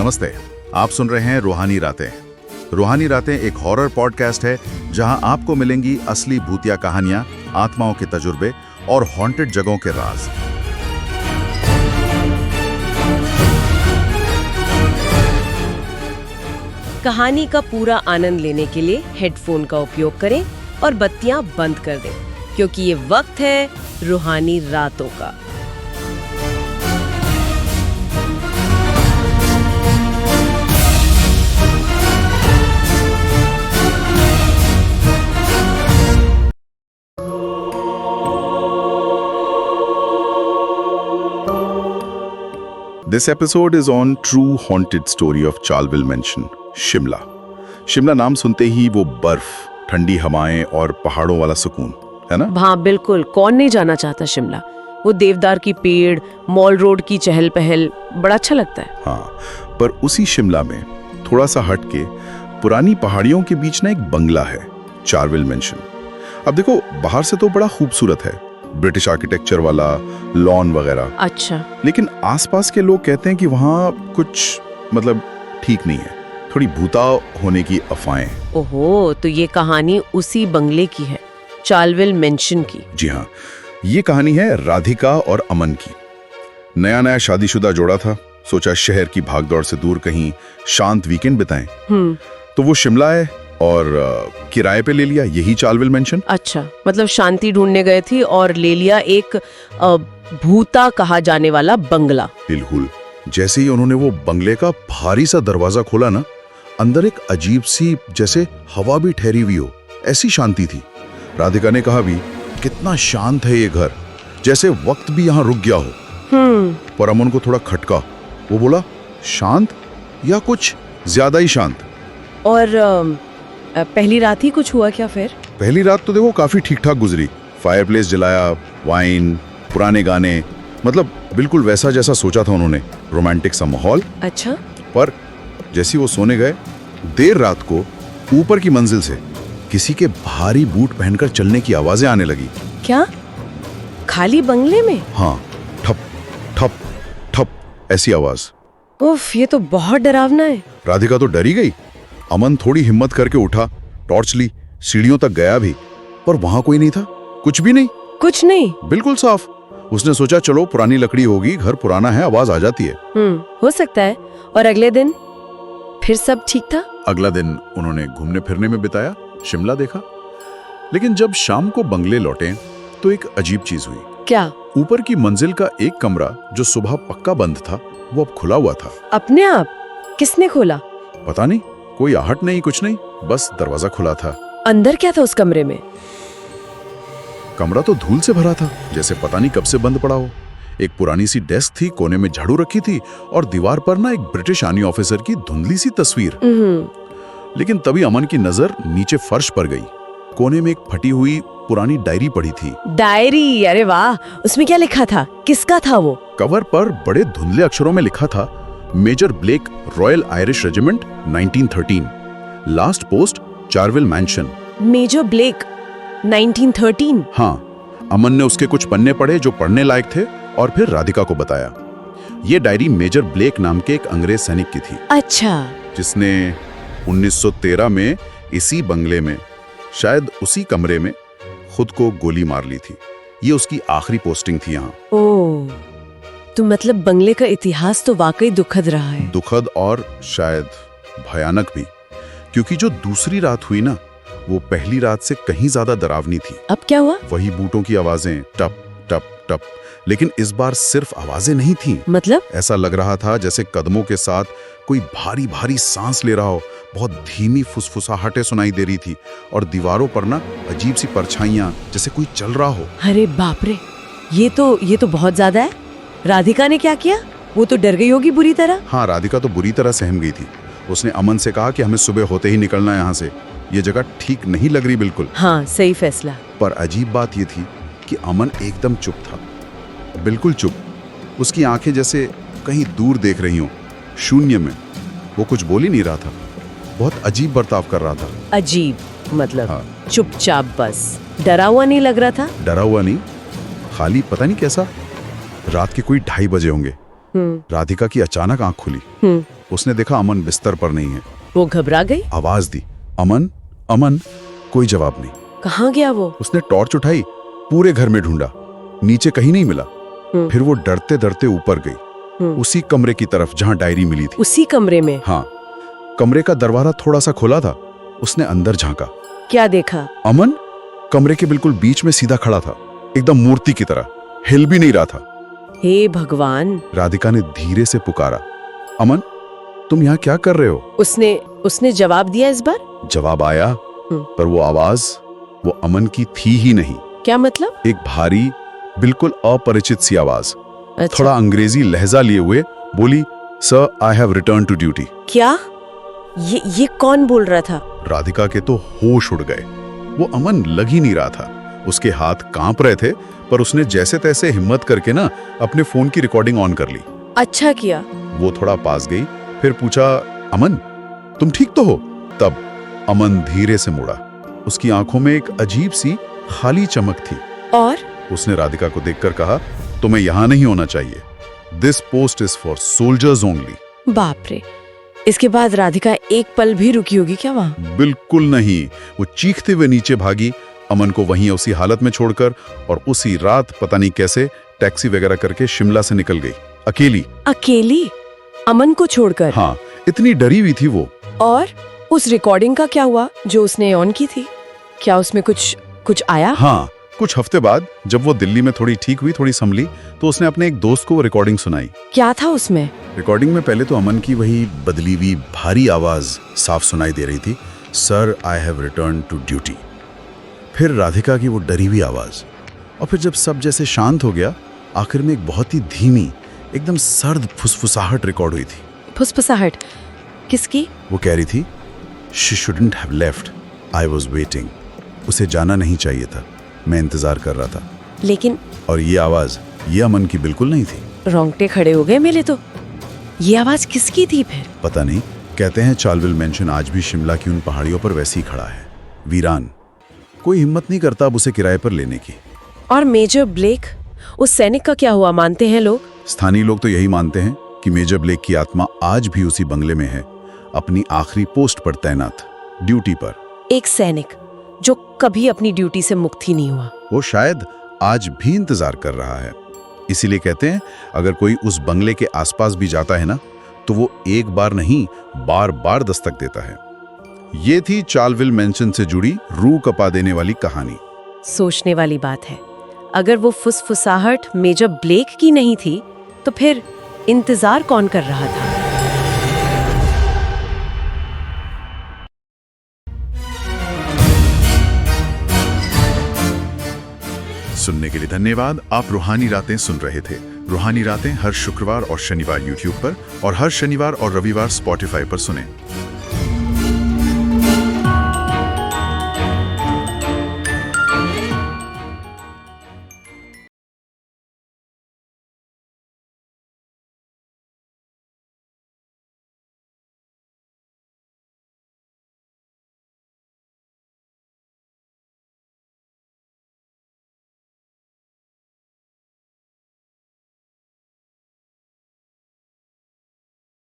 नमस्ते। आप सुन रहे हैं रूहानी रातें। रूहानी रातें एक हॉरर पॉडकास्ट है जहां आपको मिलेंगी असली भूतिया कहानियां, आत्माओं के तजुर्बे और हॉन्टेड जगहों के राज। कहानी का पूरा आनंद लेने के लिए हेडफोन का उपयोग करें और बत्तियां बंद कर दें, क्योंकि ये वक्त है रूहानी रातों का। This episode is on true haunted story of Charleville Mansion, Shimla. Shimla नाम सुनते ही वो बर्फ, ठंडी हवाएं और पहाड़ों वाला सुकून, है ना? हाँ बिल्कुल, कौन नहीं जाना चाहता शिमला। वो देवदार की पेड़, मॉल रोड की चहल पहल, बड़ा अच्छा लगता है। हाँ, पर उसी शिमला में थोड़ा सा हट के पुरानी पहाड़ियों के बीच ना एक बंगला है, चारविल मेंशन। अब देखो, बाहर से तो बड़ा खूबसूरत है, ब्रिटिश आर्किटेक्चर वाला, लॉन वगैरह। अच्छा। लेकिन आसपास के लोग कहते हैं कि वहाँ कुछ ठीक नहीं है, थोड़ी भूताव होने की अफवाहें। ओहो, तो ये कहानी उसी बंगले की है, चारविल मेंशन की। जी हाँ, ये कहानी है राधिका और अमन की। नया नया शादीशुदा जोड़ा था, सोचा शहर की भागदौड़ से दूर कहीं शांत वीकेंड बिताएं। तो वो शिमला आए और किराए पे ले लिया यही चारविल मेंशन। अच्छा, मतलब शांति ढूंढने गए थे और ले लिया एक भूता कहा जाने वाला बंगला। बिल्कुल। जैसे ही उन्होंने वो बंगले का भारी सा दरवाजा खोला ना, अंदर एक अजीब सी, जैसे हवा भी ठहरी हुई हो, ऐसी शांति थी। राधिका ने कहा भी, कितना शांत है ये घर, जैसे वक्त भी यहाँ रुक गया हो। पर अमन को थोड़ा खटका। वो बोला, शांत या कुछ ज्यादा ही शांत। और पहली रात ही कुछ हुआ क्या फिर? पहली रात तो देखो काफी ठीक ठाक गुजरी। फायरप्लेस जलाया, वाइन, पुराने गाने, मतलब बिल्कुल वैसा जैसा सोचा था उन्होंने, रोमांटिक सा माहौल। अच्छा। पर जैसी वो सोने गए, देर रात को ऊपर की मंजिल से किसी के भारी बूट पहनकर चलने की आवाजें आने लगी। क्या? खाली बंगले में? हाँ, ठप ठप ठप ऐसी आवाज। उफ, ये तो बहुत डरावना है। राधिका तो डरी गई। अमन थोड़ी हिम्मत करके उठा, टॉर्च ली, सीढ़ियों तक गया भी, पर वहां कोई नहीं था, कुछ भी नहीं। कुछ नहीं? बिल्कुल साफ। उसने सोचा चलो पुरानी लकड़ी होगी, घर पुराना है, आवाज आ जाती है। हो सकता है। और अगले दिन फिर सब ठीक था? अगला दिन उन्होंने घूमने फिरने में बिताया, शिमला देखा। लेकिन जब शाम को बंगले लौटे तो एक अजीब चीज हुई। क्या? ऊपर की मंजिल का एक कमरा जो सुबह पक्का बंद था, वो अब खुला हुआ था। अपने आप? किसने खोला? पता नहीं, कोई आहट नहीं, कुछ नहीं, बस दरवाजा खुला था। अंदर क्या था उस कमरे में? कमरा तो धूल से भरा था, जैसे पता नहीं कब से बंद पड़ा हो। एक पुरानी सी डेस्क थी, कोने में झाड़ू रखी थी और दीवार पर ना एक ब्रिटिश आर्मी ऑफिसर की धुंधली सी तस्वीर। लेकिन तभी अमन की नजर नीचे फर्श पर गई। कोने में एक फटी हुई पुरानी डायरी पड़ी थी। डायरी? अरे वाह, उसमें क्या लिखा था? किसका था वो? कवर पर बड़े धुंधले अक्षरों में लिखा था, major Blake, royal Irish regiment, 1913, last post Charville mansion. Major Blake, 1913? हाँ। अमन ने उसके कुछ पन्ने पढ़े जो पढ़ने लायक थे और फिर राधिका को बताया। ये डायरी मेजर ब्लेक नाम के एक अंग्रेज सैनिक की थी। अच्छा। जिसने 1913 में इसी बंगले में, शायद उसी कमरे में, खुद को गोली मार ली थी। ये उसकी आखिरी पोस्टिंग थी यहाँ। ओह, तो मतलब बंगले का इतिहास तो वाकई दुखद रहा है। दुखद और शायद भयानक भी, क्योंकि जो दूसरी रात हुई ना, वो पहली रात से कहीं ज्यादा डरावनी थी। अब क्या हुआ? वही बूटों की आवाजें, टप टप टप, लेकिन इस बार सिर्फ आवाजें नहीं थी। मतलब? ऐसा लग रहा था जैसे कदमों के साथ कोई भारी भारी सांस ले रहा हो। बहुत धीमी फुसफुसाहटें सुनाई दे रही थी और दीवारों पर ना अजीब सी परछाइयां, जैसे कोई चल रहा हो। अरे बाप रे, ये तो बहुत ज्यादा है। राधिका ने क्या किया? वो तो डर गई होगी बुरी तरह। हाँ, राधिका तो बुरी तरह सहम गई थी। उसने अमन से कहा कि हमें सुबह होते ही निकलना है यहाँ से, ये जगह ठीक नहीं लग रही बिल्कुल। हाँ, सही फैसला। पर अजीब बात ये थी कि अमन एकदम चुप था, बिल्कुल चुप। उसकी आंखें जैसे कहीं दूर देख रही हों, शून्य में। वो कुछ बोल ही नहीं रहा था, बहुत अजीब बर्ताव कर रहा था। अजीब मतलब? हाँ। चुपचाप बस। डरा हुआ नहीं लग रहा था? डरा हुआ नहीं, खाली पता नहीं कैसा। रात के कोई 2:30 बजे होंगे, राधिका की अचानक आंख खुली। उसने देखा अमन बिस्तर पर नहीं है। वो घबरा गई। आवाज दी, अमन अमन। कोई जवाब नहीं। कहाँ गया वो? उसने टॉर्च उठाई, पूरे घर में ढूंढा, नीचे कहीं नहीं मिला। फिर वो डरते डरते ऊपर गई, उसी कमरे की तरफ जहां डायरी मिली थी। उसी कमरे में? हाँ। कमरे का दरवाजा थोड़ा सा खुला था। उसने अंदर झांका। क्या देखा? अमन कमरे के बिल्कुल बीच में सीधा खड़ा था, एकदम मूर्ति की तरह, हिल भी नहीं रहा था। हे भगवान! राधिका ने धीरे से पुकारा, अमन तुम यहाँ क्या कर रहे हो? उसने जवाब दिया इस बार? जवाब आया, पर वो आवाज वो अमन की थी ही नहीं। क्या मतलब? एक भारी, बिल्कुल अपरिचित सी आवाज, अच्छा। थोड़ा अंग्रेजी लहजा लिए हुए बोली, sir I have return to duty. क्या? ये कौन बोल रहा था? राधिका के तो होश उड़ गए। वो अमन लग ही नहीं रहा था। उसके हाथ कांप रहे थे, पर उसने जैसे तैसे हिम्मत करके ना अपने फोन की रिकॉर्डिंग ऑन कर ली। अच्छा किया। वो थोड़ा पास गई, फिर पूछा, अमन तुम ठीक तो हो? तब अमन धीरे से मुड़ा। उसकी आंखों में एक अजीब सी खाली चमक थी। और उसने राधिका को देखकर कहा, तुम्हें यहां नहीं होना चाहिए। This post is for soldiers only. बाप रे! इसके बाद राधिका एक पल भी रुकी होगी क्या वहां? बिल्कुल नहीं। वो चीखते हुए नीचे भागी, अमन को वहीं उसी हालत में छोड़कर, और उसी रात पता नहीं कैसे टैक्सी वगैरह करके शिमला से निकल गई, अकेली। अकेली? अमन को छोड़कर? हाँ, इतनी डरी हुई थी वो। और उस रिकॉर्डिंग का क्या हुआ जो उसने ऑन की थी? क्या उसमें कुछ आया? हाँ, कुछ हफ्ते बाद जब वो दिल्ली में थोड़ी ठीक हुई, थोड़ी संभली, तो उसने अपने एक दोस्त को वो रिकॉर्डिंग सुनाई। क्या था उसमें? रिकॉर्डिंग में पहले तो अमन की वही बदली हुई भारी आवाज साफ सुनाई दे रही थी, sir I have return to duty. फिर राधिका की वो डरी हुई आवाज, और फिर जब सब जैसे शांत हो गया, आखिर में एक बहुत ही धीमी, एकदम सर्द फुसफुसाहट रिकॉर्ड हुई थी। फुसफुसाहट? किसकी? वो कह रही थी, she shouldn't have left, I was waiting. उसे जाना नहीं चाहिए था, मैं इंतजार कर रहा था। लेकिन और ये आवाज ये अमन की बिल्कुल नहीं थी। रोंगटे खड़े हो गए मेरे तो। ये आवाज किसकी थी फिर? पता नहीं। कहते हैं चार्लविल मेंशन आज भी शिमला की उन पहाड़ियों पर वैसे ही खड़ा है, वीरान। कोई हिम्मत नहीं करता अब उसे किराए पर लेने की। और मेजर ब्लेक, उस सैनिक का क्या हुआ, मानते हैं लोग? स्थानीय लोग तो यही मानते हैं कि मेजर ब्लेक की आत्मा आज भी उसी बंगले में है, अपनी आखिरी पोस्ट पर तैनात, ड्यूटी पर। एक सैनिक जो कभी अपनी ड्यूटी से मुक्त ही नहीं हुआ। वो शायद आज भी इंतजार कर रहा है। इसीलिए कहते हैं अगर कोई उस बंगले के आसपास भी जाता है ना, तो वो एक बार नहीं बार बार दस्तक देता है। ये थी चार्लविल मेंशन से जुड़ी रूह कपा देने वाली कहानी। सोचने वाली बात है, अगर वो फुसफुसाहट मेजर ब्लेक की नहीं थी, तो फिर इंतजार कौन कर रहा था? सुनने के लिए धन्यवाद। आप रूहानी रातें सुन रहे थे। रूहानी रातें हर शुक्रवार और शनिवार YouTube पर, और हर शनिवार और रविवार Spotify पर सुनें।